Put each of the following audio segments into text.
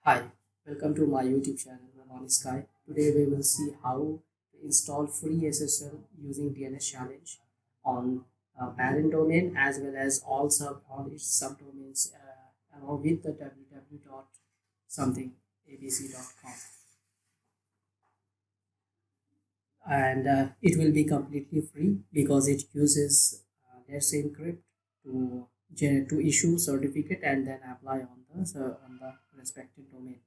Hi, welcome to my YouTube channel, Webonsky. Today we will see how to install free SSL using DNS challenge on parent domain as well as all its subdomains along with the www dot something abc.com, and it will be completely free because it uses Let's Encrypt to to issue certificate and then apply on the respective domain.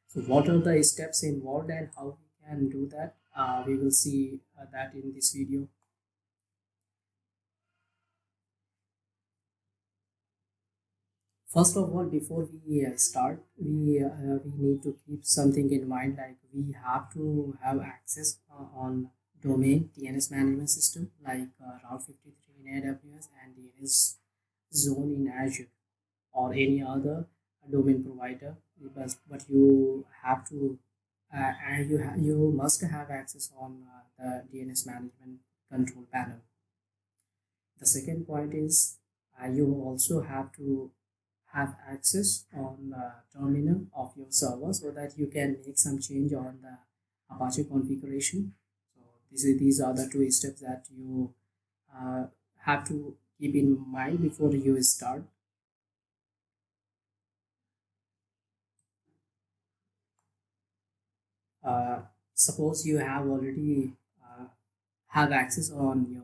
So what are the steps involved and how we can do that? We will see that in this video. First of all, before we start, we need to keep something in mind, like we have to have access on domain DNS management system like Route 53 in AWS and DNS zone in Azure or any other domain provider. But you have to and you must have access on the DNS management control panel. The second point is you also have to have access on terminal of your server so that you can make some change on the Apache configuration. So these are the two steps that you uh, have to keep in mind before you start. Suppose you have already have access on your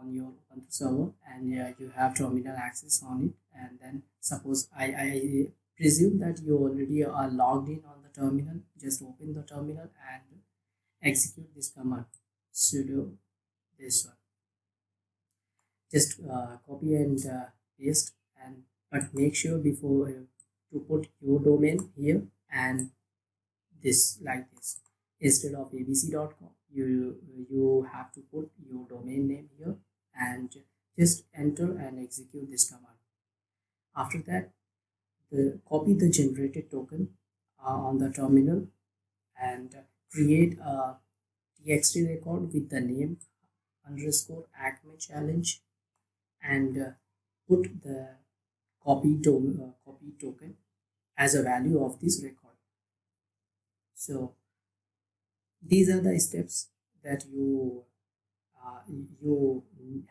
Ubuntu server, and you have terminal access on it, and then suppose I presume that you already are logged in on the terminal. Just open the terminal and execute this command sudo this one. Just copy and paste, and but make sure before to put your domain here and this like this instead of abc.com. You have to put your domain name here and just enter and execute this command. After that, copy the generated token on the terminal and create a txt record with the name underscore acme challenge, and put the copy token as a value of this record. So these are the steps that you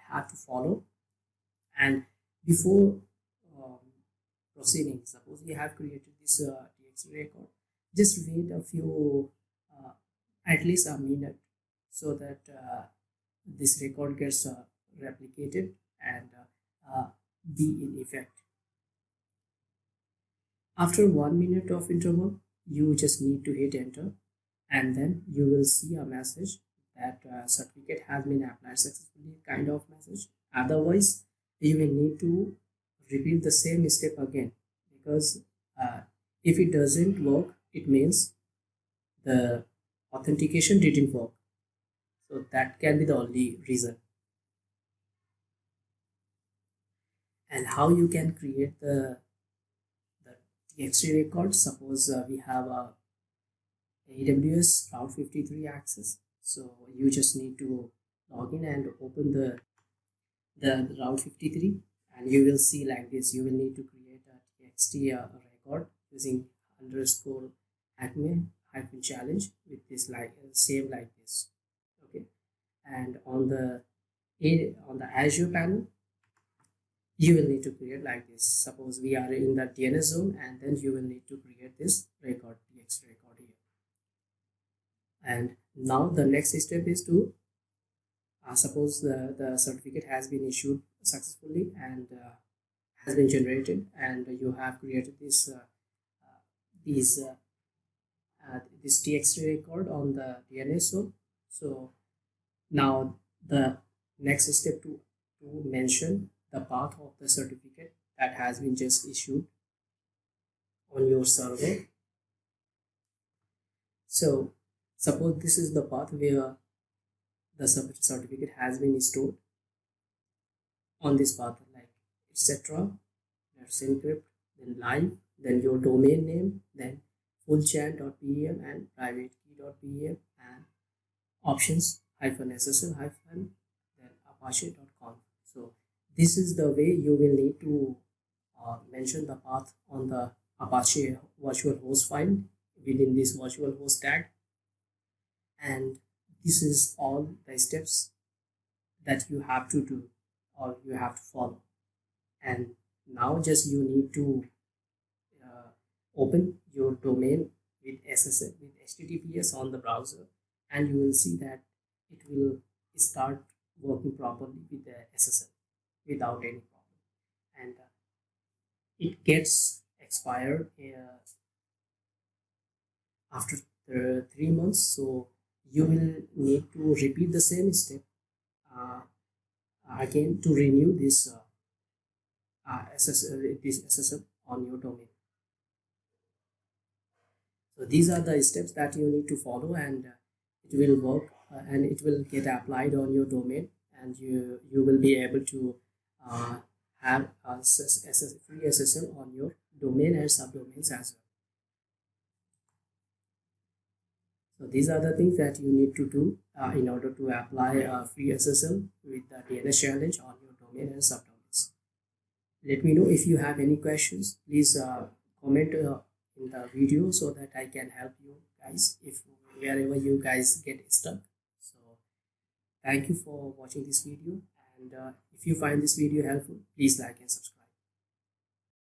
have to follow. And before um, proceeding, suppose you have created this txt record, just wait a few at least a minute so that this record gets replicated and be in effect. After 1 minute of interval, you just need to hit enter, and then you will see a message that certificate has been applied successfully, kind of message. Otherwise, you will need to repeat the same step again, because if it doesn't work, it means the authentication didn't work. So that can be the only reason. And how you can create the txt record? Suppose we have a AWS Route 53 access. So you just need to log in and open the Route 53, and you will see like this. You will need to create a txt record using underscore acme hyphen challenge with this like same like this. Okay, and on the Azure panel, you will need to create like this. Suppose we are in the DNS zone, and then you will need to create this record txt record here. And now the next step is to suppose the certificate has been issued successfully and has been generated, and you have created these this txt record on the DNS zone. So now the next step to mention the path of the certificate that has been just issued on your server. So suppose this is the path where the certificate has been stored. On this path, like etc. Let's encrypt, then live, then your domain name, then fullchat.pem and private key.pem, and options hyphen SSL hyphen then apache.com. So this is the way you will need to mention the path on the Apache virtual host file within this virtual host tag. And this is all the steps that you have to do or you have to follow. And now just you need to open your domain with SSL with HTTPS on the browser, and you will see that it will start working properly with the SSL without any problem. And it gets expired after 3 months, so you will need to repeat the same step uh, again to renew this SSL on your domain. So these are the steps that you need to follow, and it will work and it will get applied on your domain, and you will be able to uh, have free SSL on your domain and subdomains as well. So these are the things that you need to do in order to apply free SSL with the DNS challenge on your domain and subdomains. Let me know if you have any questions. Please comment in the video so that I can help you guys if wherever you guys get stuck. So thank you for watching this video, and if you find this video helpful, please like and subscribe.